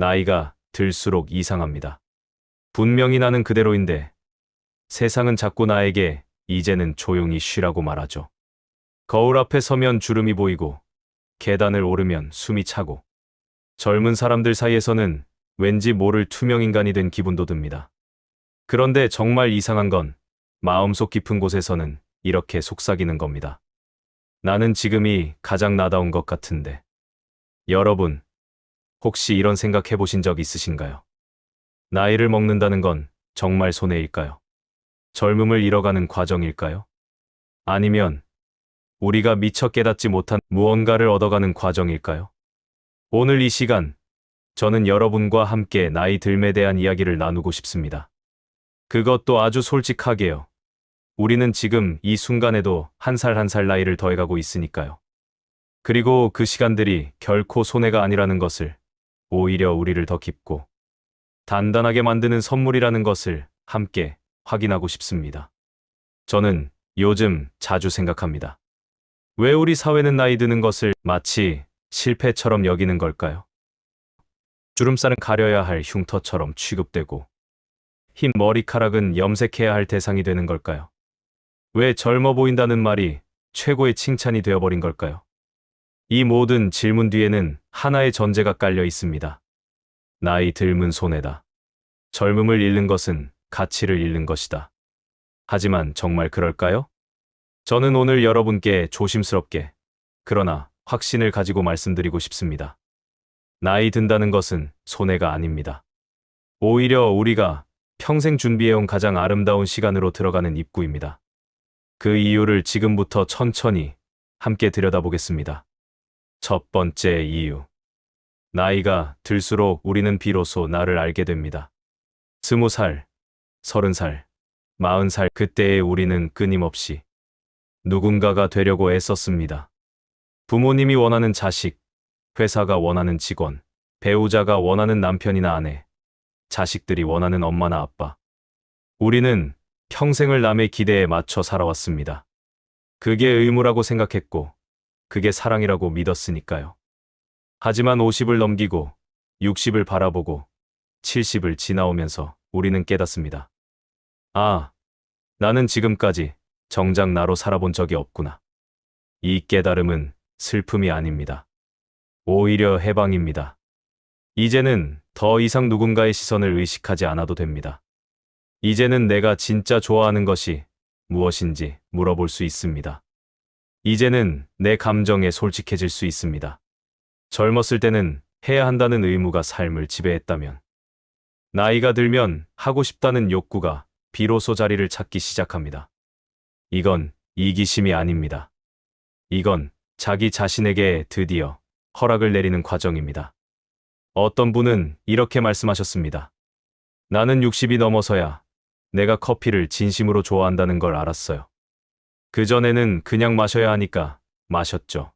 나이가 들수록 이상합니다. 분명히 나는 그대로인데 세상은 자꾸 나에게 이제는 조용히 쉬라고 말하죠. 거울 앞에 서면 주름이 보이고 계단을 오르면 숨이 차고 젊은 사람들 사이에서는 왠지 모를 투명인간이 된 기분도 듭니다. 그런데 정말 이상한 건 마음속 깊은 곳에서는 이렇게 속삭이는 겁니다. 나는 지금이 가장 나다운 것 같은데. 여러분, 혹시 이런 생각 해보신 적 있으신가요? 나이를 먹는다는 건 정말 손해일까요? 젊음을 잃어가는 과정일까요? 아니면 우리가 미처 깨닫지 못한 무언가를 얻어가는 과정일까요? 오늘 이 시간, 저는 여러분과 함께 나이 듦에 대한 이야기를 나누고 싶습니다. 그것도 아주 솔직하게요. 우리는 지금 이 순간에도 한 살 한 살 나이를 더해가고 있으니까요. 그리고 그 시간들이 결코 손해가 아니라는 것을, 오히려 우리를 더 깊고 단단하게 만드는 선물이라는 것을 함께 확인하고 싶습니다. 저는 요즘 자주 생각합니다. 왜 우리 사회는 나이 드는 것을 마치 실패처럼 여기는 걸까요? 주름살은 가려야 할 흉터처럼 취급되고 흰 머리카락은 염색해야 할 대상이 되는 걸까요? 왜 젊어 보인다는 말이 최고의 칭찬이 되어버린 걸까요? 이 모든 질문 뒤에는 하나의 전제가 깔려 있습니다. 나이 듦은 손해다. 젊음을 잃는 것은 가치를 잃는 것이다. 하지만 정말 그럴까요? 저는 오늘 여러분께 조심스럽게, 그러나 확신을 가지고 말씀드리고 싶습니다. 나이 든다는 것은 손해가 아닙니다. 오히려 우리가 평생 준비해온 가장 아름다운 시간으로 들어가는 입구입니다. 그 이유를 지금부터 천천히 함께 들여다보겠습니다. 첫 번째 이유. 나이가 들수록 우리는 비로소 나를 알게 됩니다. 20살, 30살, 40살 그때의 우리는 끊임없이 누군가가 되려고 애썼습니다. 부모님이 원하는 자식, 회사가 원하는 직원, 배우자가 원하는 남편이나 아내, 자식들이 원하는 엄마나 아빠. 우리는 평생을 남의 기대에 맞춰 살아왔습니다. 그게 의무라고 생각했고, 그게 사랑이라고 믿었으니까요. 하지만 50을 넘기고, 60을 바라보고, 70을 지나오면서 우리는 깨닫습니다. 아, 나는 지금까지 정작 나로 살아본 적이 없구나. 이 깨달음은 슬픔이 아닙니다. 오히려 해방입니다. 이제는 더 이상 누군가의 시선을 의식하지 않아도 됩니다. 이제는 내가 진짜 좋아하는 것이 무엇인지 물어볼 수 있습니다. 이제는 내 감정에 솔직해질 수 있습니다. 젊었을 때는 해야 한다는 의무가 삶을 지배했다면, 나이가 들면 하고 싶다는 욕구가 비로소 자리를 찾기 시작합니다. 이건 이기심이 아닙니다. 이건 자기 자신에게 드디어 허락을 내리는 과정입니다. 어떤 분은 이렇게 말씀하셨습니다. 나는 60이 넘어서야 내가 커피를 진심으로 좋아한다는 걸 알았어요. 그전에는 그냥 마셔야 하니까 마셨죠.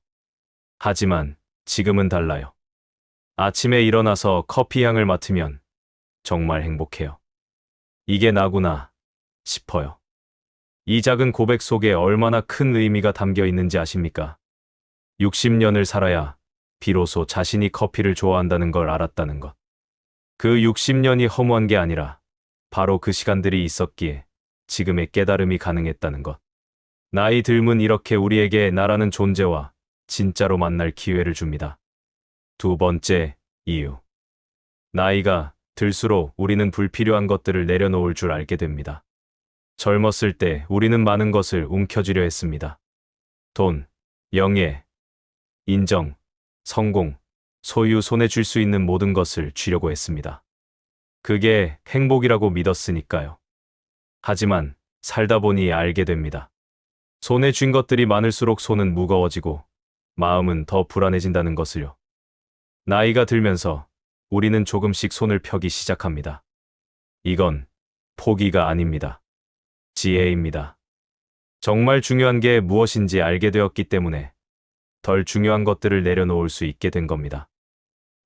하지만 지금은 달라요. 아침에 일어나서 커피 향을 맡으면 정말 행복해요. 이게 나구나 싶어요. 이 작은 고백 속에 얼마나 큰 의미가 담겨 있는지 아십니까? 60년을 살아야 비로소 자신이 커피를 좋아한다는 걸 알았다는 것. 그 60년이 허무한 게 아니라 바로 그 시간들이 있었기에 지금의 깨달음이 가능했다는 것. 나이 듦은 이렇게 우리에게 나라는 존재와 진짜로 만날 기회를 줍니다. 두 번째 이유. 나이가 들수록 우리는 불필요한 것들을 내려놓을 줄 알게 됩니다. 젊었을 때 우리는 많은 것을 움켜쥐려 했습니다. 돈, 명예, 인정, 성공, 소유, 손에 쥘 수 있는 모든 것을 쥐려고 했습니다. 그게 행복이라고 믿었으니까요. 하지만 살다 보니 알게 됩니다. 손에 쥔 것들이 많을수록 손은 무거워지고 마음은 더 불안해진다는 것을요. 나이가 들면서 우리는 조금씩 손을 펴기 시작합니다. 이건 포기가 아닙니다. 지혜입니다. 정말 중요한 게 무엇인지 알게 되었기 때문에 덜 중요한 것들을 내려놓을 수 있게 된 겁니다.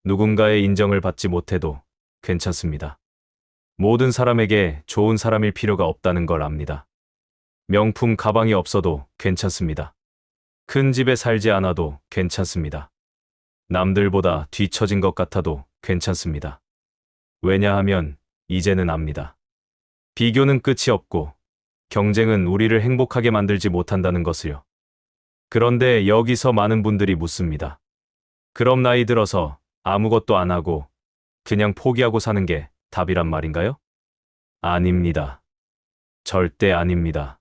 누군가의 인정을 받지 못해도 괜찮습니다. 모든 사람에게 좋은 사람일 필요가 없다는 걸 압니다. 명품 가방이 없어도 괜찮습니다. 큰 집에 살지 않아도 괜찮습니다. 남들보다 뒤처진 것 같아도 괜찮습니다. 왜냐하면 이제는 압니다. 비교는 끝이 없고 경쟁은 우리를 행복하게 만들지 못한다는 것을요. 그런데 여기서 많은 분들이 묻습니다. 그럼 나이 들어서 아무것도 안 하고 그냥 포기하고 사는 게 답이란 말인가요? 아닙니다. 절대 아닙니다.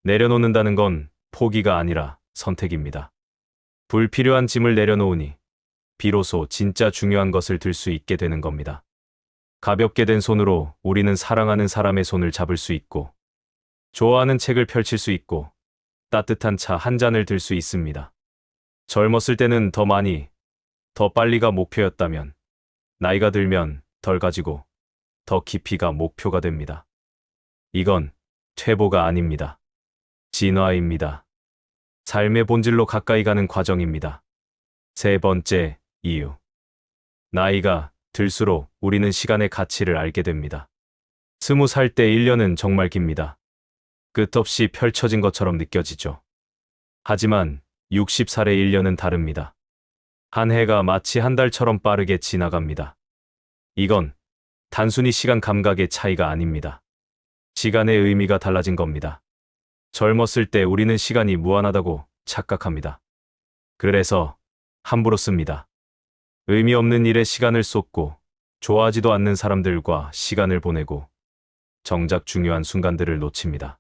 내려놓는다는 건 포기가 아니라 선택입니다. 불필요한 짐을 내려놓으니 비로소 진짜 중요한 것을 들 수 있게 되는 겁니다. 가볍게 된 손으로 우리는 사랑하는 사람의 손을 잡을 수 있고, 좋아하는 책을 펼칠 수 있고, 따뜻한 차 한 잔을 들 수 있습니다. 젊었을 때는 더 많이, 더 빨리가 목표였다면, 나이가 들면 덜 가지고, 더 깊이가 목표가 됩니다. 이건 퇴보가 아닙니다. 진화입니다. 삶의 본질로 가까이 가는 과정입니다. 세 번째 이유. 나이가 들수록 우리는 시간의 가치를 알게 됩니다. 20살 때 1년은 정말 깁니다. 끝없이 펼쳐진 것처럼 느껴지죠. 하지만 60살의 1년은 다릅니다. 한 해가 마치 한 달처럼 빠르게 지나갑니다. 이건 단순히 시간 감각의 차이가 아닙니다. 시간의 의미가 달라진 겁니다. 젊었을 때 우리는 시간이 무한하다고 착각합니다. 그래서 함부로 씁니다. 의미 없는 일에 시간을 쏟고 좋아하지도 않는 사람들과 시간을 보내고 정작 중요한 순간들을 놓칩니다.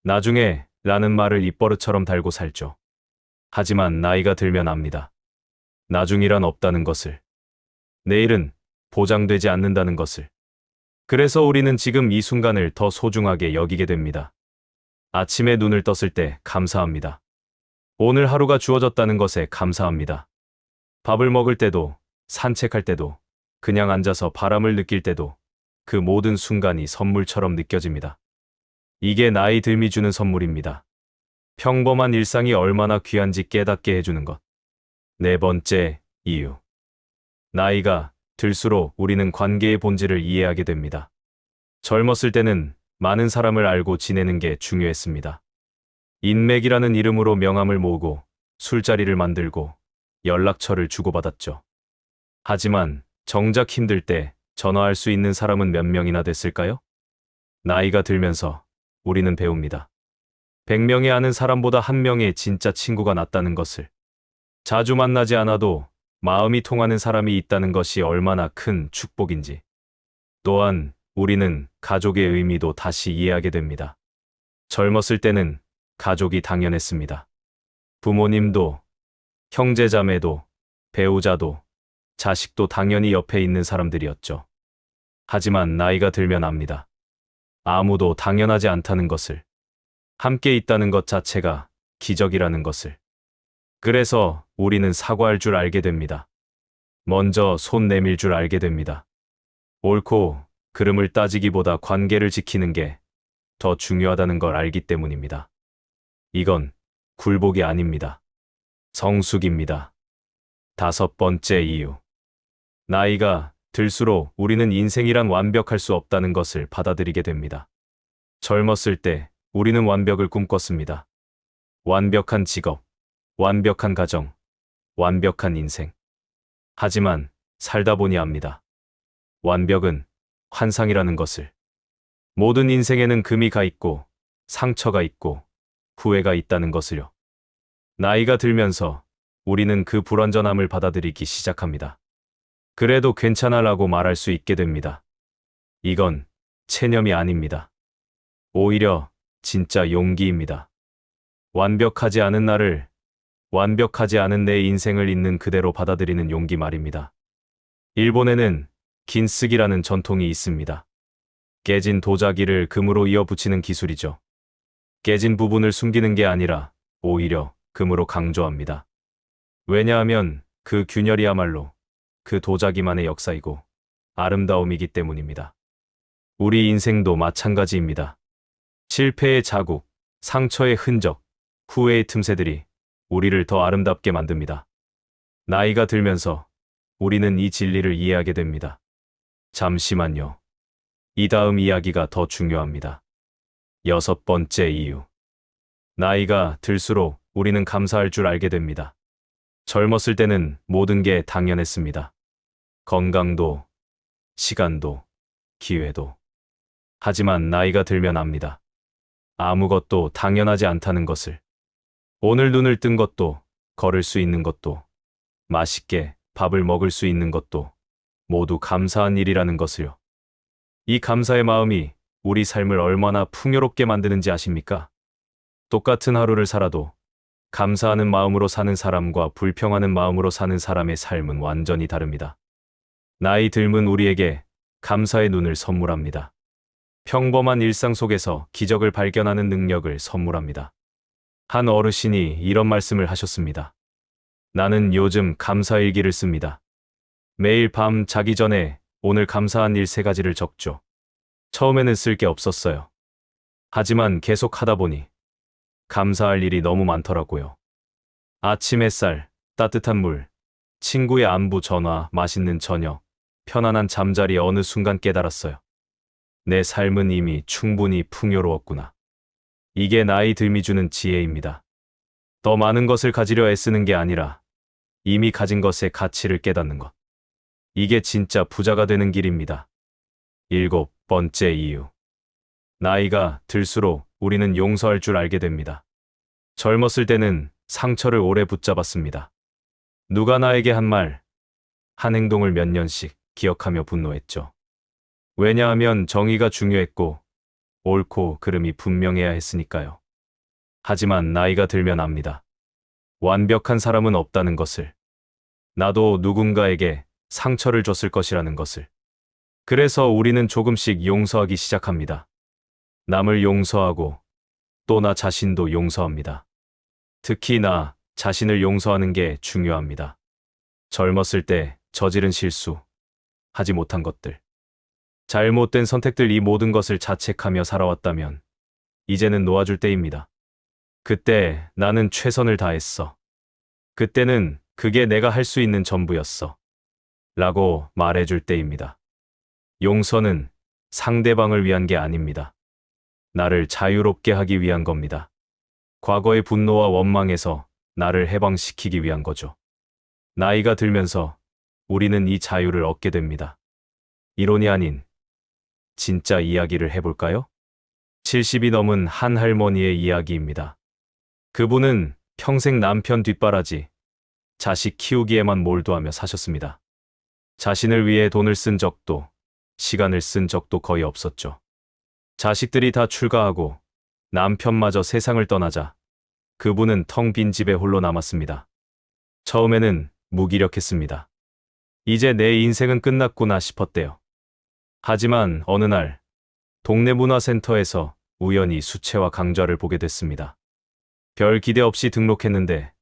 나중에 라는 말을 입버릇처럼 달고 살죠. 하지만 나이가 들면 압니다. 나중이란 없다는 것을. 내일은 보장되지 않는다는 것을. 그래서 우리는 지금 이 순간을 더 소중하게 여기게 됩니다. 아침에 눈을 떴을 때 감사합니다. 오늘 하루가 주어졌다는 것에 감사합니다. 밥을 먹을 때도, 산책할 때도, 그냥 앉아서 바람을 느낄 때도 그 모든 순간이 선물처럼 느껴집니다. 이게 나이 듦이 주는 선물입니다. 평범한 일상이 얼마나 귀한지 깨닫게 해주는 것. 네 번째 이유. 나이가 들수록 우리는 관계의 본질을 이해하게 됩니다. 젊었을 때는 많은 사람을 알고 지내는 게 중요했습니다. 인맥이라는 이름으로 명함을 모으고 술자리를 만들고 연락처를 주고받았죠. 하지만 정작 힘들 때 전화할 수 있는 사람은 몇 명이나 됐을까요? 나이가 들면서 우리는 배웁니다. 100명의 아는 사람보다 1명의 진짜 친구가 낫다는 것을. 자주 만나지 않아도 마음이 통하는 사람이 있다는 것이 얼마나 큰 축복인지. 또한 우리는 가족의 의미도 다시 이해하게 됩니다. 젊었을 때는 가족이 당연했습니다. 부모님도, 형제자매도, 배우자도, 자식도 당연히 옆에 있는 사람들이었죠. 하지만 나이가 들면 압니다. 아무도 당연하지 않다는 것을. 함께 있다는 것 자체가 기적이라는 것을. 그래서 우리는 사과할 줄 알게 됩니다. 먼저 손 내밀 줄 알게 됩니다. 옳고 그름을 따지기보다 관계를 지키는 게 더 중요하다는 걸 알기 때문입니다. 이건 굴복이 아닙니다. 성숙입니다. 다섯 번째 이유. 나이가 들수록 우리는 인생이란 완벽할 수 없다는 것을 받아들이게 됩니다. 젊었을 때 우리는 완벽을 꿈꿨습니다. 완벽한 직업, 완벽한 가정, 완벽한 인생. 하지만 살다 보니 압니다. 완벽은 환상이라는 것을. 모든 인생에는 금이 가 있고 상처가 있고 후회가 있다는 것을요. 나이가 들면서 우리는 그 불완전함을 받아들이기 시작합니다. 그래도 괜찮아라고 말할 수 있게 됩니다. 이건 체념이 아닙니다. 오히려 진짜 용기입니다. 완벽하지 않은 나를, 완벽하지 않은 내 인생을 있는 그대로 받아들이는 용기 말입니다. 일본에는 긴쓰기라는 전통이 있습니다. 깨진 도자기를 금으로 이어 붙이는 기술이죠. 깨진 부분을 숨기는 게 아니라 오히려 금으로 강조합니다. 왜냐하면 그 균열이야말로 그 도자기만의 역사이고 아름다움이기 때문입니다. 우리 인생도 마찬가지입니다. 실패의 자국, 상처의 흔적, 후회의 틈새들이 우리를 더 아름답게 만듭니다. 나이가 들면서 우리는 이 진리를 이해하게 됩니다. 잠시만요. 이 다음 이야기가 더 중요합니다. 여섯 번째 이유. 나이가 들수록 우리는 감사할 줄 알게 됩니다. 젊었을 때는 모든 게 당연했습니다. 건강도, 시간도, 기회도. 하지만 나이가 들면 압니다. 아무것도 당연하지 않다는 것을. 오늘 눈을 뜬 것도, 걸을 수 있는 것도, 맛있게 밥을 먹을 수 있는 것도 모두 감사한 일이라는 것을요. 이 감사의 마음이 우리 삶을 얼마나 풍요롭게 만드는지 아십니까? 똑같은 하루를 살아도 감사하는 마음으로 사는 사람과 불평하는 마음으로 사는 사람의 삶은 완전히 다릅니다. 나이 들면 우리에게 감사의 눈을 선물합니다. 평범한 일상 속에서 기적을 발견하는 능력을 선물합니다. 한 어르신이 이런 말씀을 하셨습니다. 나는 요즘 감사일기를 씁니다. 매일 밤 자기 전에 오늘 감사한 일 3가지를 적죠. 처음에는 쓸 게 없었어요. 하지만 계속 하다 보니 감사할 일이 너무 많더라고요. 아침 햇살, 따뜻한 물, 친구의 안부 전화, 맛있는 저녁, 편안한 잠자리. 어느 순간 깨달았어요. 내 삶은 이미 충분히 풍요로웠구나. 이게 나이 들미 주는 지혜입니다. 더 많은 것을 가지려 애쓰는 게 아니라 이미 가진 것의 가치를 깨닫는 것. 이게 진짜 부자가 되는 길입니다. 7번째 이유. 나이가 들수록 우리는 용서할 줄 알게 됩니다. 젊었을 때는 상처를 오래 붙잡았습니다. 누가 나에게 한 말, 한 행동을 몇 년씩 기억하며 분노했죠. 왜냐하면 정의가 중요했고 옳고 그름이 분명해야 했으니까요. 하지만 나이가 들면 압니다. 완벽한 사람은 없다는 것을. 나도 누군가에게 상처를 줬을 것이라는 것을. 그래서 우리는 조금씩 용서하기 시작합니다. 남을 용서하고 또 나 자신도 용서합니다. 특히 나 자신을 용서하는 게 중요합니다. 젊었을 때 저지른 실수, 하지 못한 것들, 잘못된 선택들, 이 모든 것을 자책하며 살아왔다면 이제는 놓아줄 때입니다. 그때 나는 최선을 다했어. 그때는 그게 내가 할 수 있는 전부였어. 라고 말해줄 때입니다. 용서는 상대방을 위한 게 아닙니다. 나를 자유롭게 하기 위한 겁니다. 과거의 분노와 원망에서 나를 해방시키기 위한 거죠. 나이가 들면서 우리는 이 자유를 얻게 됩니다. 이론이 아닌 진짜 이야기를 해볼까요? 70이 넘은 한 할머니의 이야기입니다. 그분은 평생 남편 뒷바라지, 자식 키우기에만 몰두하며 사셨습니다. 자신을 위해 돈을 쓴 적도, 시간을 쓴 적도 거의 없었죠. 자식들이 다 출가하고 남편마저 세상을 떠나자 그분은 텅 빈 집에 홀로 남았습니다. 처음에는 무기력했습니다. 이제 내 인생은 끝났구나 싶었대요. 하지만 어느 날 동네 문화센터에서 우연히 수채화 강좌를 보게 됐습니다. 별 기대 없이 등록했는데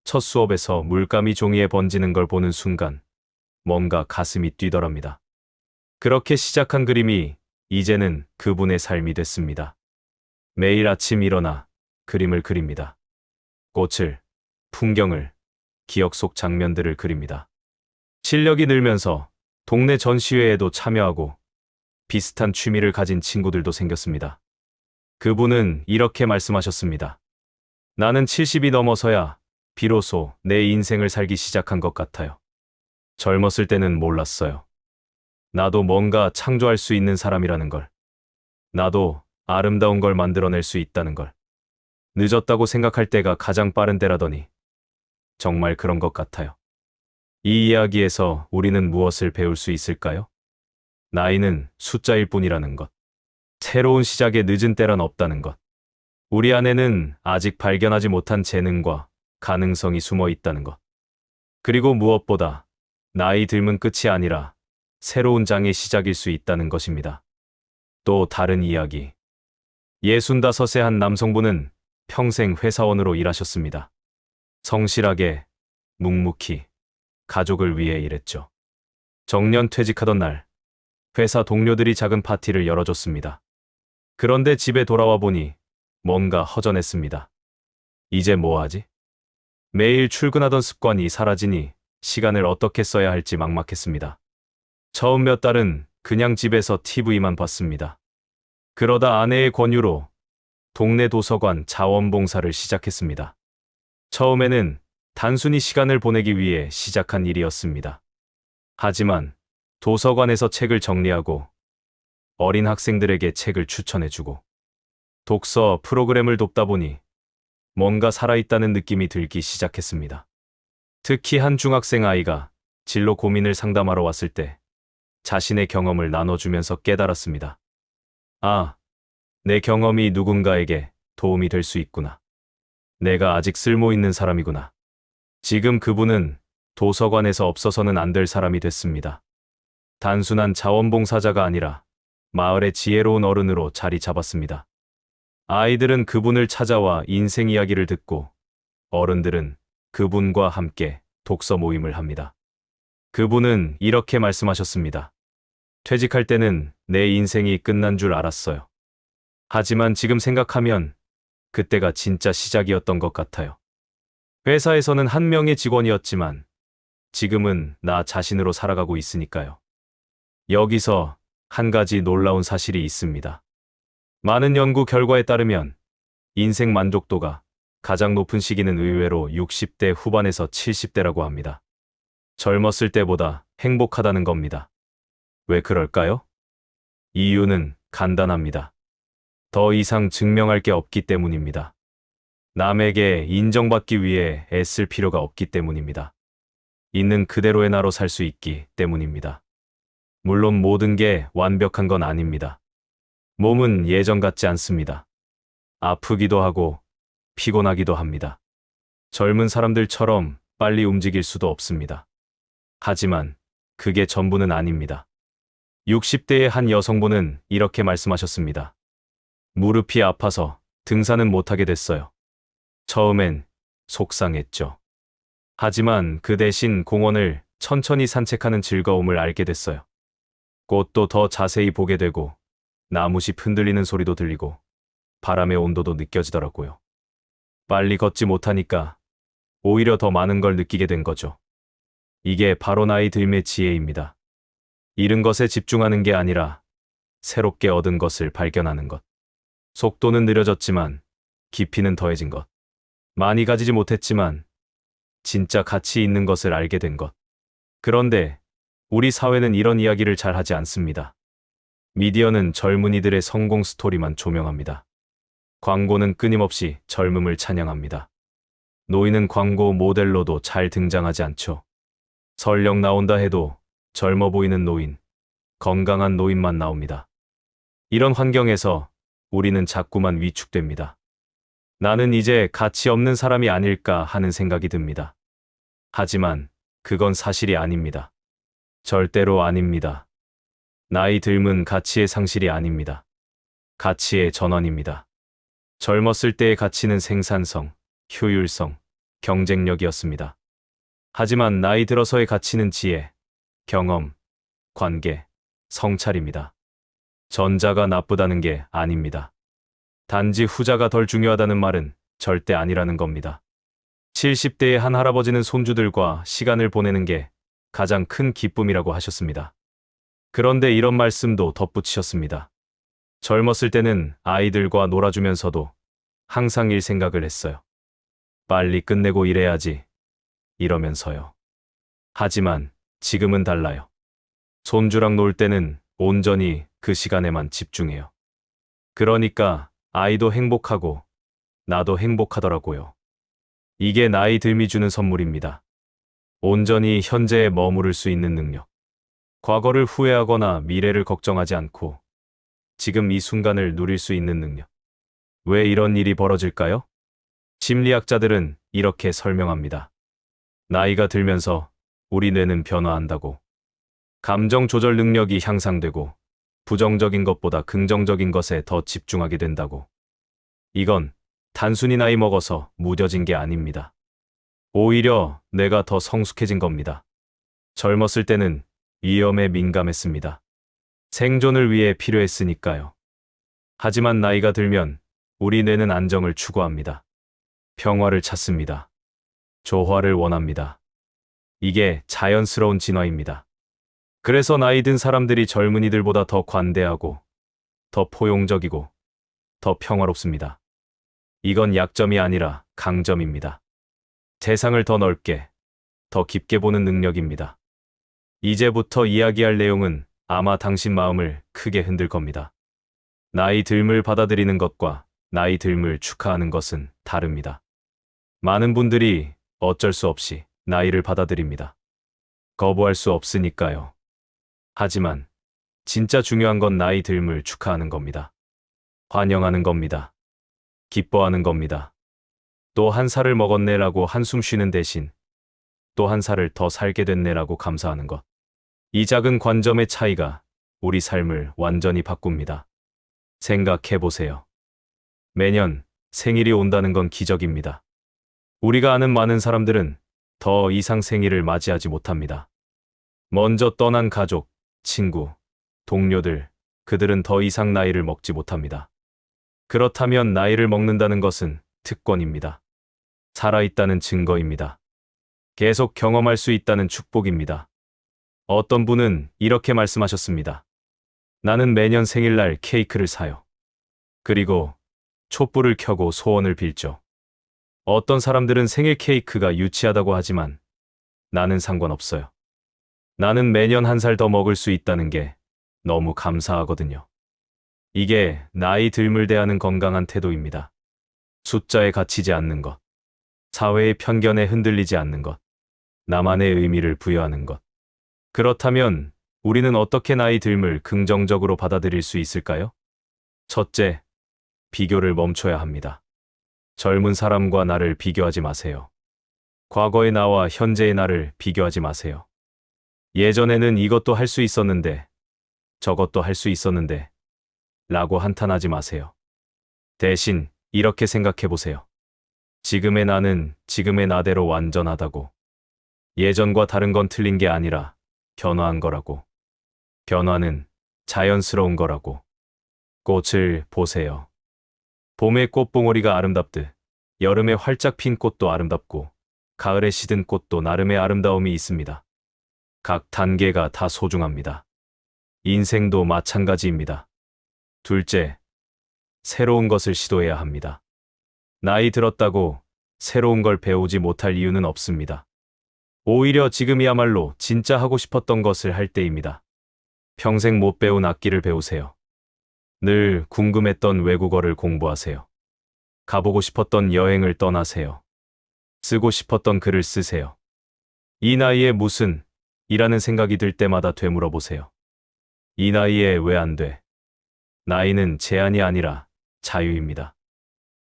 첫 수업에서 물감이 종이에 번지는 걸 보는 순간 뭔가 가슴이 뛰더랍니다. 그렇게 시작한 그림이 이제는 그분의 삶이 됐습니다. 매일 아침 일어나 그림을 그립니다. 꽃을, 풍경을, 기억 속 장면들을 그립니다. 실력이 늘면서 동네 전시회에도 참여하고 비슷한 취미를 가진 친구들도 생겼습니다. 그분은 이렇게 말씀하셨습니다. 나는 70이 넘어서야 비로소 내 인생을 살기 시작한 것 같아요. 젊었을 때는 몰랐어요. 나도 뭔가 창조할 수 있는 사람이라는 걸. 나도 아름다운 걸 만들어낼 수 있다는 걸. 늦었다고 생각할 때가 가장 빠른 때라더니 정말 그런 것 같아요. 이 이야기에서 우리는 무엇을 배울 수 있을까요? 나이는 숫자일 뿐이라는 것. 새로운 시작에 늦은 때란 없다는 것. 우리 안에는 아직 발견하지 못한 재능과 가능성이 숨어 있다는 것. 그리고 무엇보다 나이 들면 끝이 아니라 새로운 장의 시작일 수 있다는 것입니다. 또 다른 이야기. 65세 한 남성분은 평생 회사원으로 일하셨습니다. 성실하게, 묵묵히, 가족을 위해 일했죠. 정년 퇴직하던 날, 회사 동료들이 작은 파티를 열어줬습니다. 그런데 집에 돌아와 보니 뭔가 허전했습니다. 이제 뭐 하지? 매일 출근하던 습관이 사라지니 시간을 어떻게 써야 할지 막막했습니다. 처음 몇 달은 그냥 집에서 TV만 봤습니다. 그러다 아내의 권유로 동네 도서관 자원봉사를 시작했습니다. 처음에는 단순히 시간을 보내기 위해 시작한 일이었습니다. 하지만 도서관에서 책을 정리하고 어린 학생들에게 책을 추천해주고 독서 프로그램을 돕다 보니 뭔가 살아있다는 느낌이 들기 시작했습니다. 특히 한 중학생 아이가 진로 고민을 상담하러 왔을 때 자신의 경험을 나눠주면서 깨달았습니다. 아, 내 경험이 누군가에게 도움이 될 수 있구나. 내가 아직 쓸모 있는 사람이구나. 지금 그분은 도서관에서 없어서는 안 될 사람이 됐습니다. 단순한 자원봉사자가 아니라 마을의 지혜로운 어른으로 자리 잡았습니다. 아이들은 그분을 찾아와 인생 이야기를 듣고 어른들은 그분과 함께 독서 모임을 합니다. 그분은 이렇게 말씀하셨습니다. 퇴직할 때는 내 인생이 끝난 줄 알았어요. 하지만 지금 생각하면 그때가 진짜 시작이었던 것 같아요. 회사에서는 한 명의 직원이었지만 지금은 나 자신으로 살아가고 있으니까요. 여기서 한 가지 놀라운 사실이 있습니다. 많은 연구 결과에 따르면 인생 만족도가 가장 높은 시기는 의외로 60대 후반에서 70대라고 합니다. 젊었을 때보다 행복하다는 겁니다. 왜 그럴까요? 이유는 간단합니다. 더 이상 증명할 게 없기 때문입니다. 남에게 인정받기 위해 애쓸 필요가 없기 때문입니다. 있는 그대로의 나로 살 수 있기 때문입니다. 물론 모든 게 완벽한 건 아닙니다. 몸은 예전 같지 않습니다. 아프기도 하고 피곤하기도 합니다. 젊은 사람들처럼 빨리 움직일 수도 없습니다. 하지만 그게 전부는 아닙니다. 60대의 한 여성분은 이렇게 말씀하셨습니다. 무릎이 아파서 등산은 못하게 됐어요. 처음엔 속상했죠. 하지만 그 대신 공원을 천천히 산책하는 즐거움을 알게 됐어요. 꽃도 더 자세히 보게 되고 나무잎 흔들리는 소리도 들리고 바람의 온도도 느껴지더라고요. 빨리 걷지 못하니까 오히려 더 많은 걸 느끼게 된 거죠. 이게 바로 나이 들매 지혜입니다. 잃은 것에 집중하는 게 아니라 새롭게 얻은 것을 발견하는 것. 속도는 느려졌지만 깊이는 더해진 것. 많이 가지지 못했지만 진짜 가치 있는 것을 알게 된 것. 그런데 우리 사회는 이런 이야기를 잘 하지 않습니다. 미디어는 젊은이들의 성공 스토리만 조명합니다. 광고는 끊임없이 젊음을 찬양합니다. 노인은 광고 모델로도 잘 등장하지 않죠. 설령 나온다 해도 젊어 보이는 노인, 건강한 노인만 나옵니다. 이런 환경에서 우리는 자꾸만 위축됩니다. 나는 이제 가치 없는 사람이 아닐까 하는 생각이 듭니다. 하지만 그건 사실이 아닙니다. 절대로 아닙니다. 나이 들면 가치의 상실이 아닙니다. 가치의 전환입니다. 젊었을 때의 가치는 생산성, 효율성, 경쟁력이었습니다. 하지만 나이 들어서의 가치는 지혜, 경험, 관계, 성찰입니다. 전자가 나쁘다는 게 아닙니다. 단지 후자가 덜 중요하다는 말은 절대 아니라는 겁니다. 70대의 한 할아버지는 손주들과 시간을 보내는 게 가장 큰 기쁨이라고 하셨습니다. 그런데 이런 말씀도 덧붙이셨습니다. 젊었을 때는 아이들과 놀아주면서도 항상 일 생각을 했어요. 빨리 끝내고 일해야지. 이러면서요. 하지만 지금은 달라요. 손주랑 놀 때는 온전히 그 시간에만 집중해요. 그러니까 아이도 행복하고 나도 행복하더라고요. 이게 나이 들미 주는 선물입니다. 온전히 현재에 머무를 수 있는 능력. 과거를 후회하거나 미래를 걱정하지 않고 지금 이 순간을 누릴 수 있는 능력. 왜 이런 일이 벌어질까요? 심리학자들은 이렇게 설명합니다. 나이가 들면서 우리 뇌는 변화한다고. 감정 조절 능력이 향상되고 부정적인 것보다 긍정적인 것에 더 집중하게 된다고. 이건 단순히 나이 먹어서 무뎌진 게 아닙니다. 오히려 내가 더 성숙해진 겁니다. 젊었을 때는 위험에 민감했습니다. 생존을 위해 필요했으니까요. 하지만 나이가 들면 우리 뇌는 안정을 추구합니다. 평화를 찾습니다. 조화를 원합니다. 이게 자연스러운 진화입니다. 그래서 나이 든 사람들이 젊은이들보다 더 관대하고, 더 포용적이고, 더 평화롭습니다. 이건 약점이 아니라 강점입니다. 세상을 더 넓게, 더 깊게 보는 능력입니다. 이제부터 이야기할 내용은 아마 당신 마음을 크게 흔들 겁니다. 나이 듦을 받아들이는 것과 나이 듦을 축하하는 것은 다릅니다. 많은 분들이 어쩔 수 없이 나이를 받아들입니다. 거부할 수 없으니까요. 하지만 진짜 중요한 건 나이 듦을 축하하는 겁니다. 환영하는 겁니다. 기뻐하는 겁니다. 또 한 살을 먹었네라고 한숨 쉬는 대신 또 한 살을 더 살게 됐네라고 감사하는 것. 이 작은 관점의 차이가 우리 삶을 완전히 바꿉니다. 생각해 보세요. 매년 생일이 온다는 건 기적입니다. 우리가 아는 많은 사람들은 더 이상 생일을 맞이하지 못합니다. 먼저 떠난 가족, 친구, 동료들, 그들은 더 이상 나이를 먹지 못합니다. 그렇다면 나이를 먹는다는 것은 특권입니다. 살아있다는 증거입니다. 계속 경험할 수 있다는 축복입니다. 어떤 분은 이렇게 말씀하셨습니다. 나는 매년 생일날 케이크를 사요. 그리고 촛불을 켜고 소원을 빌죠. 어떤 사람들은 생일 케이크가 유치하다고 하지만 나는 상관없어요. 나는 매년 한 살 더 먹을 수 있다는 게 너무 감사하거든요. 이게 나이 듦을 대하는 건강한 태도입니다. 숫자에 갇히지 않는 것, 사회의 편견에 흔들리지 않는 것, 나만의 의미를 부여하는 것. 그렇다면 우리는 어떻게 나이 듦을 긍정적으로 받아들일 수 있을까요? 첫째, 비교를 멈춰야 합니다. 젊은 사람과 나를 비교하지 마세요. 과거의 나와 현재의 나를 비교하지 마세요. 예전에는 이것도 할 수 있었는데, 저것도 할 수 있었는데, 라고 한탄하지 마세요. 대신 이렇게 생각해 보세요. 지금의 나는 지금의 나대로 완전하다고. 예전과 다른 건 틀린 게 아니라 변화한 거라고. 변화는 자연스러운 거라고. 꽃을 보세요. 봄의 꽃봉오리가 아름답듯 여름에 활짝 핀 꽃도 아름답고 가을에 시든 꽃도 나름의 아름다움이 있습니다. 각 단계가 다 소중합니다. 인생도 마찬가지입니다. 둘째, 새로운 것을 시도해야 합니다. 나이 들었다고 새로운 걸 배우지 못할 이유는 없습니다. 오히려 지금이야말로 진짜 하고 싶었던 것을 할 때입니다. 평생 못 배운 악기를 배우세요. 늘 궁금했던 외국어를 공부하세요. 가보고 싶었던 여행을 떠나세요. 쓰고 싶었던 글을 쓰세요. 이 나이에 무슨 이라는 생각이 들 때마다 되물어보세요. 이 나이에 왜 안 돼? 나이는 제한이 아니라 자유입니다.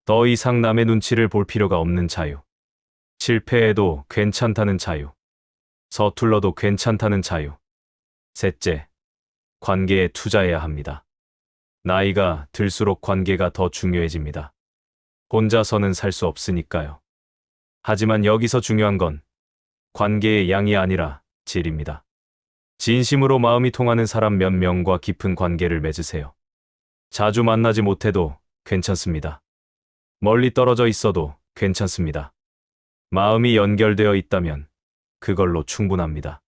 더 이상 남의 눈치를 볼 필요가 없는 자유. 실패해도 괜찮다는 자유. 서툴러도 괜찮다는 자유. 셋째, 관계에 투자해야 합니다. 나이가 들수록 관계가 더 중요해집니다. 혼자서는 살 수 없으니까요. 하지만 여기서 중요한 건 관계의 양이 아니라 질입니다. 진심으로 마음이 통하는 사람 몇 명과 깊은 관계를 맺으세요. 자주 만나지 못해도 괜찮습니다. 멀리 떨어져 있어도 괜찮습니다. 마음이 연결되어 있다면 그걸로 충분합니다.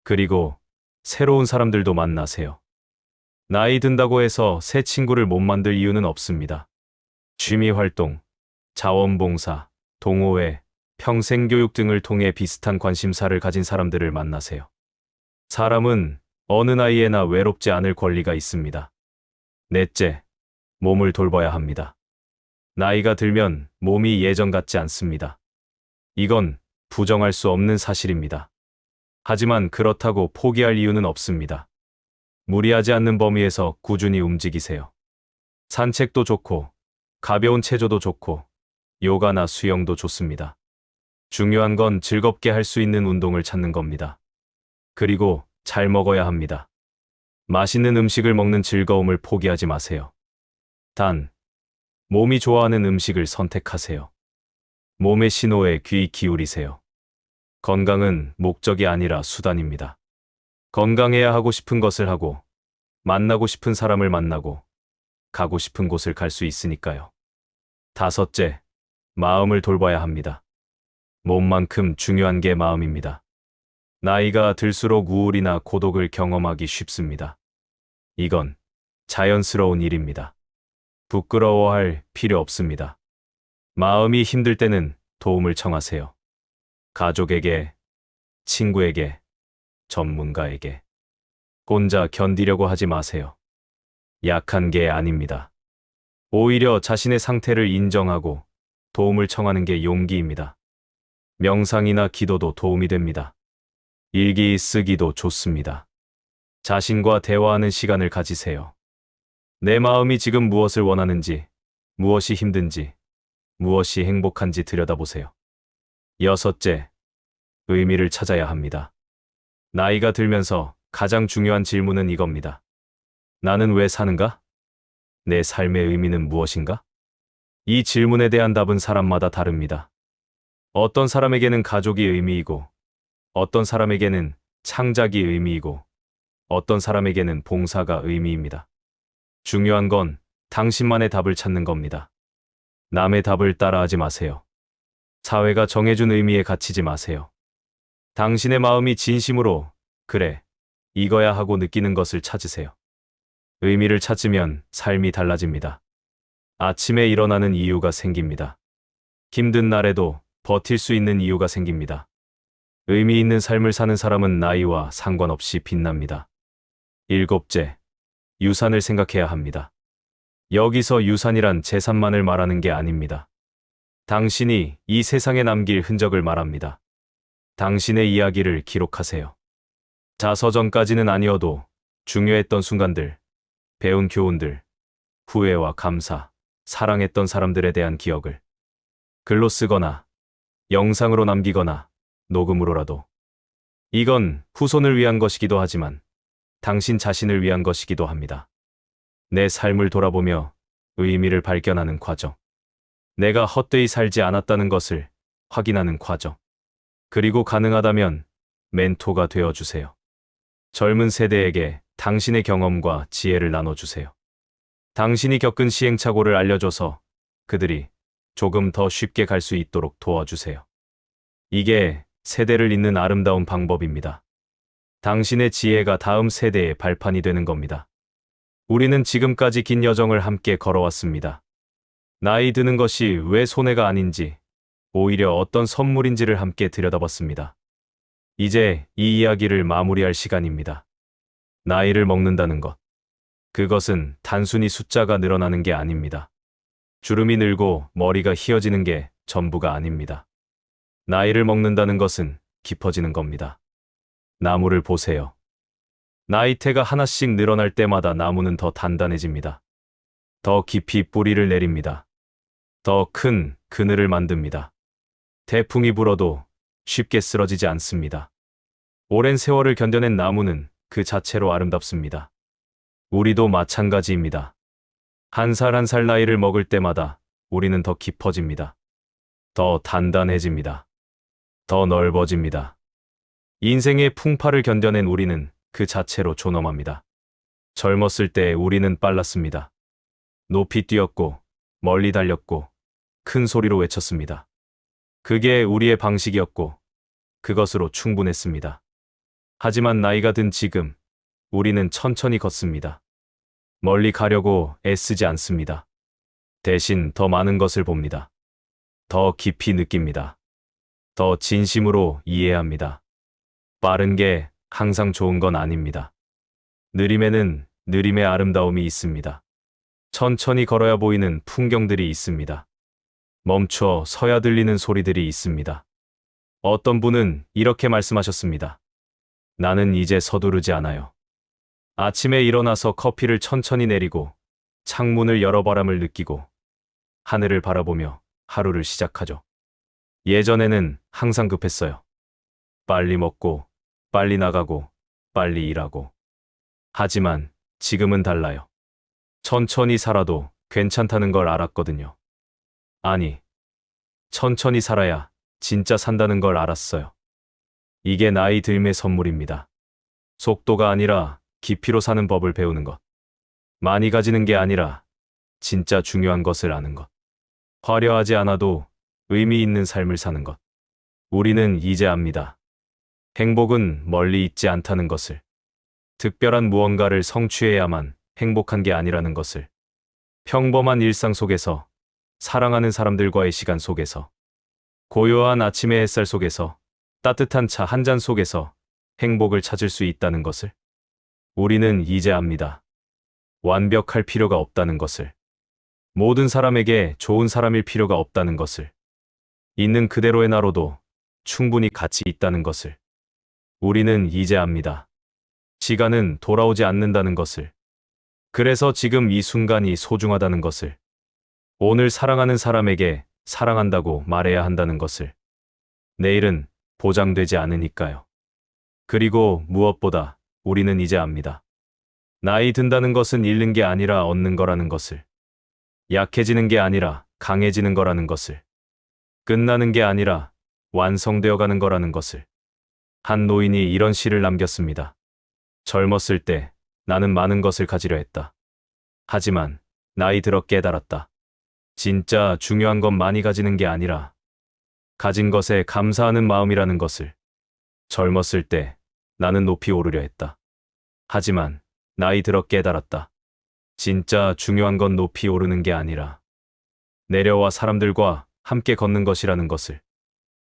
그리고 새로운 사람들도 만나세요. 나이 든다고 해서 새 친구를 못 만들 이유는 없습니다. 취미 활동, 자원봉사, 동호회, 평생교육 등을 통해 비슷한 관심사를 가진 사람들을 만나세요. 사람은 어느 나이에나 외롭지 않을 권리가 있습니다. 넷째, 몸을 돌봐야 합니다. 나이가 들면 몸이 예전 같지 않습니다. 이건 부정할 수 없는 사실입니다. 하지만 그렇다고 포기할 이유는 없습니다. 무리하지 않는 범위에서 꾸준히 움직이세요. 산책도 좋고, 가벼운 체조도 좋고, 요가나 수영도 좋습니다. 중요한 건 즐겁게 할 수 있는 운동을 찾는 겁니다. 그리고 잘 먹어야 합니다. 맛있는 음식을 먹는 즐거움을 포기하지 마세요. 단, 몸이 좋아하는 음식을 선택하세요. 몸의 신호에 귀 기울이세요. 건강은 목적이 아니라 수단입니다. 건강해야 하고 싶은 것을 하고, 만나고 싶은 사람을 만나고, 가고 싶은 곳을 갈 수 있으니까요. 다섯째, 마음을 돌봐야 합니다. 몸만큼 중요한 게 마음입니다. 나이가 들수록 우울이나 고독을 경험하기 쉽습니다. 이건 자연스러운 일입니다. 부끄러워할 필요 없습니다. 마음이 힘들 때는 도움을 청하세요. 가족에게, 친구에게, 전문가에게. 혼자 견디려고 하지 마세요. 약한 게 아닙니다. 오히려 자신의 상태를 인정하고 도움을 청하는 게 용기입니다. 명상이나 기도도 도움이 됩니다. 일기 쓰기도 좋습니다. 자신과 대화하는 시간을 가지세요. 내 마음이 지금 무엇을 원하는지, 무엇이 힘든지, 무엇이 행복한지 들여다보세요. 여섯째, 의미를 찾아야 합니다. 나이가 들면서 가장 중요한 질문은 이겁니다. 나는 왜 사는가? 내 삶의 의미는 무엇인가? 이 질문에 대한 답은 사람마다 다릅니다. 어떤 사람에게는 가족이 의미이고, 어떤 사람에게는 창작이 의미이고, 어떤 사람에게는 봉사가 의미입니다. 중요한 건 당신만의 답을 찾는 겁니다. 남의 답을 따라하지 마세요. 사회가 정해준 의미에 갇히지 마세요. 당신의 마음이 진심으로 그래, 이거야 하고 느끼는 것을 찾으세요. 의미를 찾으면 삶이 달라집니다. 아침에 일어나는 이유가 생깁니다. 힘든 날에도 버틸 수 있는 이유가 생깁니다. 의미 있는 삶을 사는 사람은 나이와 상관없이 빛납니다. 일곱째, 유산을 생각해야 합니다. 여기서 유산이란 재산만을 말하는 게 아닙니다. 당신이 이 세상에 남길 흔적을 말합니다. 당신의 이야기를 기록하세요. 자서전까지는 아니어도 중요했던 순간들, 배운 교훈들, 후회와 감사, 사랑했던 사람들에 대한 기억을 글로 쓰거나 영상으로 남기거나 녹음으로라도. 이건 후손을 위한 것이기도 하지만 당신 자신을 위한 것이기도 합니다. 내 삶을 돌아보며 의미를 발견하는 과정. 내가 헛되이 살지 않았다는 것을 확인하는 과정. 그리고 가능하다면 멘토가 되어주세요. 젊은 세대에게 당신의 경험과 지혜를 나눠주세요. 당신이 겪은 시행착오를 알려줘서 그들이 조금 더 쉽게 갈 수 있도록 도와주세요. 이게 세대를 잇는 아름다운 방법입니다. 당신의 지혜가 다음 세대의 발판이 되는 겁니다. 우리는 지금까지 긴 여정을 함께 걸어왔습니다. 나이 드는 것이 왜 손해가 아닌지, 오히려 어떤 선물인지를 함께 들여다봤습니다. 이제 이 이야기를 마무리할 시간입니다. 나이를 먹는다는 것. 그것은 단순히 숫자가 늘어나는 게 아닙니다. 주름이 늘고 머리가 휘어지는 게 전부가 아닙니다. 나이를 먹는다는 것은 깊어지는 겁니다. 나무를 보세요. 나이테가 하나씩 늘어날 때마다 나무는 더 단단해집니다. 더 깊이 뿌리를 내립니다. 더 큰 그늘을 만듭니다. 태풍이 불어도 쉽게 쓰러지지 않습니다. 오랜 세월을 견뎌낸 나무는 그 자체로 아름답습니다. 우리도 마찬가지입니다. 한 살 한 살 나이를 먹을 때마다 우리는 더 깊어집니다. 더 단단해집니다. 더 넓어집니다. 인생의 풍파를 견뎌낸 우리는 그 자체로 존엄합니다. 젊었을 때 우리는 빨랐습니다. 높이 뛰었고, 멀리 달렸고, 큰 소리로 외쳤습니다. 그게 우리의 방식이었고, 그것으로 충분했습니다. 하지만 나이가 든 지금, 우리는 천천히 걷습니다. 멀리 가려고 애쓰지 않습니다. 대신 더 많은 것을 봅니다. 더 깊이 느낍니다. 더 진심으로 이해합니다. 빠른 게 항상 좋은 건 아닙니다. 느림에는 느림의 아름다움이 있습니다. 천천히 걸어야 보이는 풍경들이 있습니다. 멈춰 서야 들리는 소리들이 있습니다. 어떤 분은 이렇게 말씀하셨습니다. 나는 이제 서두르지 않아요. 아침에 일어나서 커피를 천천히 내리고 창문을 열어 바람을 느끼고 하늘을 바라보며 하루를 시작하죠. 예전에는 항상 급했어요. 빨리 먹고, 빨리 나가고, 빨리 일하고. 하지만 지금은 달라요. 천천히 살아도 괜찮다는 걸 알았거든요. 아니, 천천히 살아야 진짜 산다는 걸 알았어요. 이게 나이 들매 선물입니다. 속도가 아니라 깊이로 사는 법을 배우는 것. 많이 가지는 게 아니라 진짜 중요한 것을 아는 것. 화려하지 않아도 의미 있는 삶을 사는 것. 우리는 이제 압니다. 행복은 멀리 있지 않다는 것을. 특별한 무언가를 성취해야만 행복한 게 아니라는 것을. 평범한 일상 속에서, 사랑하는 사람들과의 시간 속에서, 고요한 아침의 햇살 속에서, 따뜻한 차 한 잔 속에서 행복을 찾을 수 있다는 것을. 우리는 이제 압니다. 완벽할 필요가 없다는 것을. 모든 사람에게 좋은 사람일 필요가 없다는 것을. 있는 그대로의 나로도 충분히 가치 있다는 것을. 우리는 이제 압니다. 시간은 돌아오지 않는다는 것을. 그래서 지금 이 순간이 소중하다는 것을. 오늘 사랑하는 사람에게 사랑한다고 말해야 한다는 것을. 내일은 보장되지 않으니까요. 그리고 무엇보다 우리는 이제 압니다. 나이 든다는 것은 잃는 게 아니라 얻는 거라는 것을. 약해지는 게 아니라 강해지는 거라는 것을. 끝나는 게 아니라 완성되어 가는 거라는 것을. 한 노인이 이런 시를 남겼습니다. 젊었을 때 나는 많은 것을 가지려 했다. 하지만 나이 들어 깨달았다. 진짜 중요한 건 많이 가지는 게 아니라 가진 것에 감사하는 마음이라는 것을. 젊었을 때 나는 높이 오르려 했다. 하지만 나이 들어 깨달았다. 진짜 중요한 건 높이 오르는 게 아니라 내려와 사람들과 함께 걷는 것이라는 것을.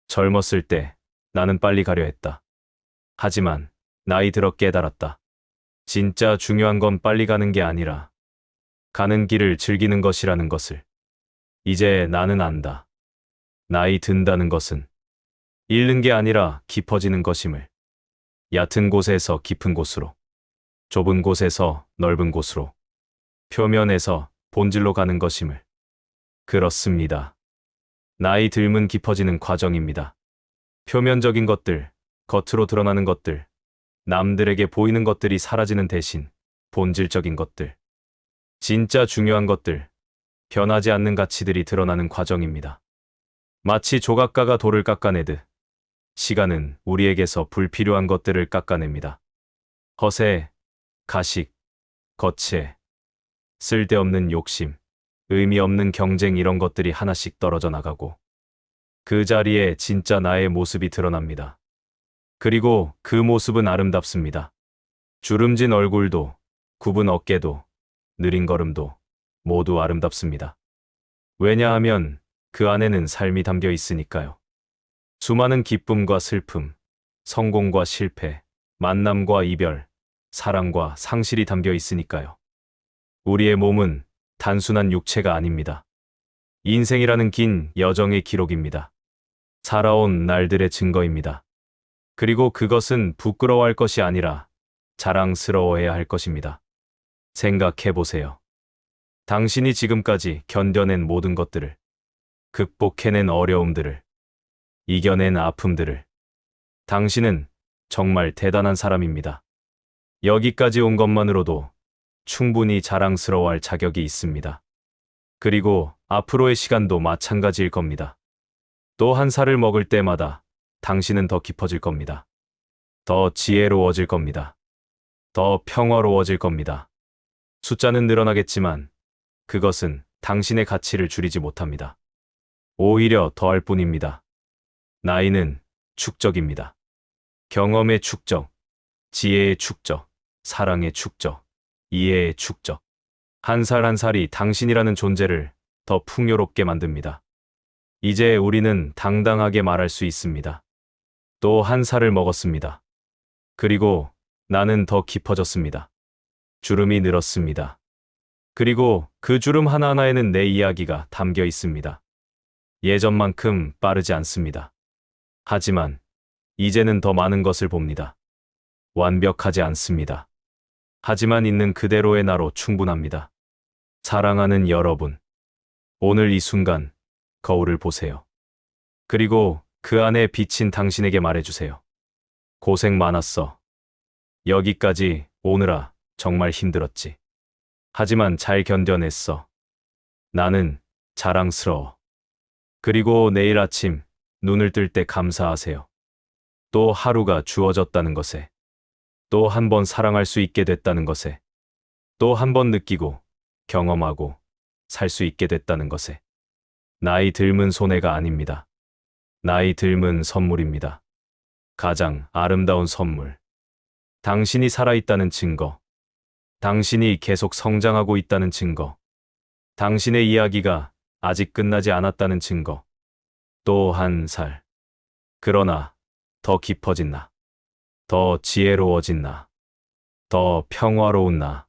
젊었을 때 나는 빨리 가려 했다. 하지만 나이 들어 깨달았다. 진짜 중요한 건 빨리 가는 게 아니라 가는 길을 즐기는 것이라는 것을. 이제 나는 안다. 나이 든다는 것은 잃는 게 아니라 깊어지는 것임을. 얕은 곳에서 깊은 곳으로, 좁은 곳에서 넓은 곳으로, 표면에서 본질로 가는 것임을. 그렇습니다. 나이 들면 깊어지는 과정입니다. 표면적인 것들, 겉으로 드러나는 것들, 남들에게 보이는 것들이 사라지는 대신 본질적인 것들, 진짜 중요한 것들, 변하지 않는 가치들이 드러나는 과정입니다. 마치 조각가가 돌을 깎아내듯 시간은 우리에게서 불필요한 것들을 깎아냅니다. 허세, 가식, 거체, 쓸데없는 욕심, 의미 없는 경쟁 이런 것들이 하나씩 떨어져 나가고 그 자리에 진짜 나의 모습이 드러납니다. 그리고 그 모습은 아름답습니다. 주름진 얼굴도, 굽은 어깨도, 느린 걸음도 모두 아름답습니다. 왜냐하면 그 안에는 삶이 담겨 있으니까요. 수많은 기쁨과 슬픔, 성공과 실패, 만남과 이별, 사랑과 상실이 담겨 있으니까요. 우리의 몸은 단순한 육체가 아닙니다. 인생이라는 긴 여정의 기록입니다. 살아온 날들의 증거입니다. 그리고 그것은 부끄러워할 것이 아니라 자랑스러워해야 할 것입니다. 생각해 보세요. 당신이 지금까지 견뎌낸 모든 것들을, 극복해낸 어려움들을, 이겨낸 아픔들을. 당신은 정말 대단한 사람입니다. 여기까지 온 것만으로도 충분히 자랑스러워할 자격이 있습니다. 그리고 앞으로의 시간도 마찬가지일 겁니다. 또 한 살을 먹을 때마다 당신은 더 깊어질 겁니다. 더 지혜로워질 겁니다. 더 평화로워질 겁니다. 숫자는 늘어나겠지만 그것은 당신의 가치를 줄이지 못합니다. 오히려 더할 뿐입니다. 나이는 축적입니다. 경험의 축적, 지혜의 축적, 사랑의 축적, 이해의 축적. 한 살 한 살이 당신이라는 존재를 더 풍요롭게 만듭니다. 이제 우리는 당당하게 말할 수 있습니다. 또 한 살을 먹었습니다. 그리고 나는 더 깊어졌습니다. 주름이 늘었습니다. 그리고 그 주름 하나하나에는 내 이야기가 담겨 있습니다. 예전만큼 빠르지 않습니다. 하지만 이제는 더 많은 것을 봅니다. 완벽하지 않습니다. 하지만 있는 그대로의 나로 충분합니다. 사랑하는 여러분, 오늘 이 순간 거울을 보세요. 그리고 그 안에 비친 당신에게 말해주세요. 고생 많았어. 여기까지 오느라 정말 힘들었지. 하지만 잘 견뎌냈어. 나는 자랑스러워. 그리고 내일 아침 눈을 뜰 때 감사하세요. 또 하루가 주어졌다는 것에, 또 한 번 사랑할 수 있게 됐다는 것에, 또 한 번 느끼고 경험하고 살 수 있게 됐다는 것에. 나이 들면 손해가 아닙니다. 나이 들면 선물입니다. 가장 아름다운 선물. 당신이 살아있다는 증거. 당신이 계속 성장하고 있다는 증거. 당신의 이야기가 아직 끝나지 않았다는 증거. 또 한 살. 그러나 더 깊어진 나. 더 지혜로워진 나, 더 평화로운 나,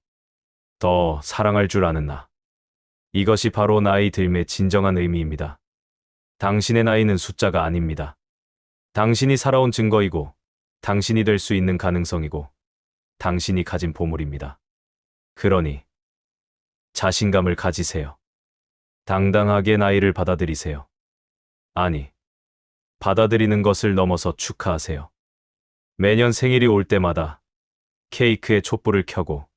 더 사랑할 줄 아는 나. 이것이 바로 나이 들음의 진정한 의미입니다. 당신의 나이는 숫자가 아닙니다. 당신이 살아온 증거이고, 당신이 될 수 있는 가능성이고, 당신이 가진 보물입니다. 그러니 자신감을 가지세요. 당당하게 나이를 받아들이세요. 아니, 받아들이는 것을 넘어서 축하하세요. 매년 생일이 올 때마다 케이크에 촛불을 켜고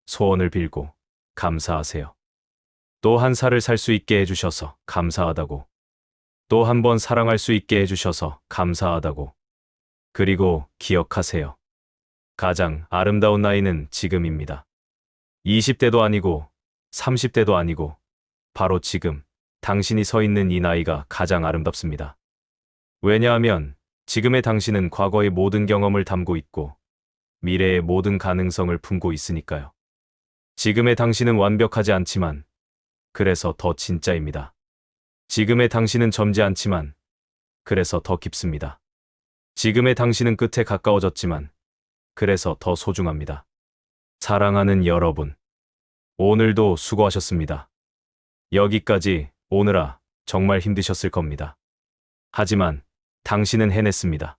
소원을 빌고 감사하세요. 또 한 살을 살 수 있게 해주셔서 감사하다고. 또 한 번 사랑할 수 있게 해주셔서 감사하다고. 그리고 기억하세요. 가장 아름다운 나이는 지금입니다. 20대도 아니고 30대도 아니고 바로 지금 당신이 서 있는 이 나이가 가장 아름답습니다. 왜냐하면 지금의 당신은 과거의 모든 경험을 담고 있고 미래의 모든 가능성을 품고 있으니까요. 지금의 당신은 완벽하지 않지만 그래서 더 진짜입니다. 지금의 당신은 젊지 않지만 그래서 더 깊습니다. 지금의 당신은 끝에 가까워졌지만 그래서 더 소중합니다. 사랑하는 여러분, 오늘도 수고하셨습니다. 여기까지 오느라 정말 힘드셨을 겁니다. 하지만 당신은 해냈습니다.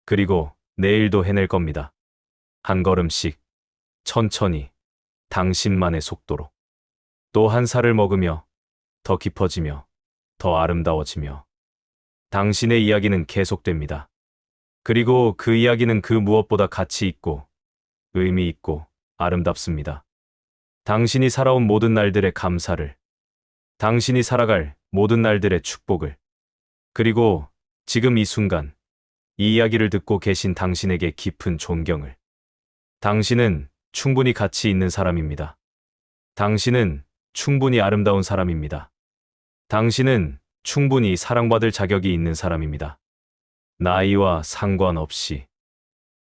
그리고 내일도 해낼 겁니다. 한 걸음씩, 천천히, 당신만의 속도로. 또 한 살을 먹으며, 더 깊어지며, 더 아름다워지며. 당신의 이야기는 계속됩니다. 그리고 그 이야기는 그 무엇보다 가치 있고, 의미 있고, 아름답습니다. 당신이 살아온 모든 날들의 감사를, 당신이 살아갈 모든 날들의 축복을, 그리고 지금 이 순간, 이 이야기를 듣고 계신 당신에게 깊은 존경을. 당신은 충분히 가치 있는 사람입니다. 당신은 충분히 아름다운 사람입니다. 당신은 충분히 사랑받을 자격이 있는 사람입니다. 나이와 상관없이.